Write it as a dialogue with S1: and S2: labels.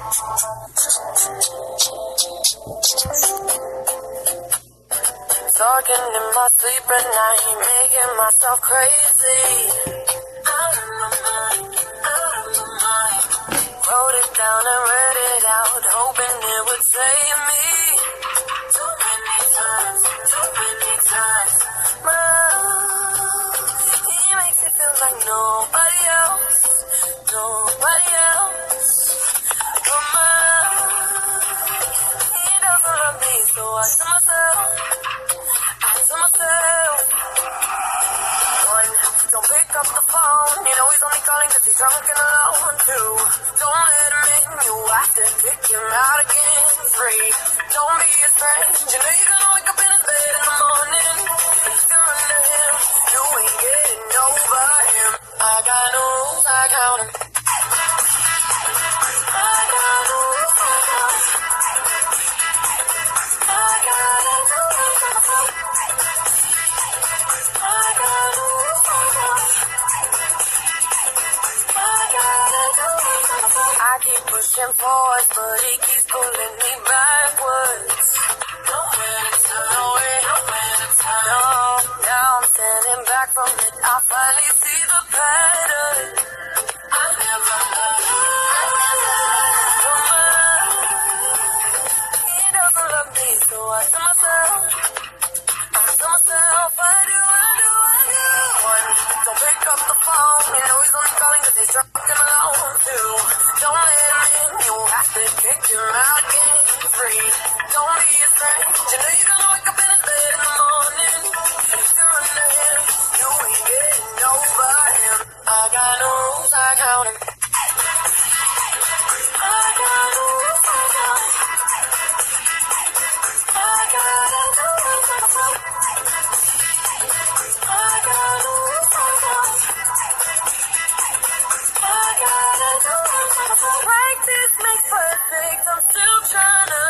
S1: Talking in my sleep at night, making myself crazy. Out of my mind, out of my mind. Wrote it down and read it out, hoping it would save me. Too many times, my love, he makes me feel like nobody else, nobody else. But my love, he doesn't love me, so I tell myself, one, don't pick up the phone, you know he's only calling 'cause he's drunk and alone. Two, don't let him in, you have to kick him out again. Three, don't be a friend, you know you're gonna wake up in his bed in the morning. If you're under him, you ain't getting over him. I got no rules, I count 'em. I got no rules, I count 'em. I got no rules, I count 'em. I keep pushing forward, but he keeps pulling me backwards. Nowhere to turn, nowhere to turn. No, now I'm standing back from it. I finally see the pattern. I never he doesn't love me, so I tell myself, I do. One, don't pick up the phone, you know he's only calling 'cause he's drunk and alone. Two, don't let him in, you have to kick him out again. Three, don't be a friend, you know you're gonna wake up in his bed in the morning. If you're under him, you ain't getting over him. I got no rules, I count 'em. I got no rules, I count 'em. I got no rules, I count 'em. I got no rules, I count 'em. I got no rules, I count 'em. Practice makes perfect, I'm still trying to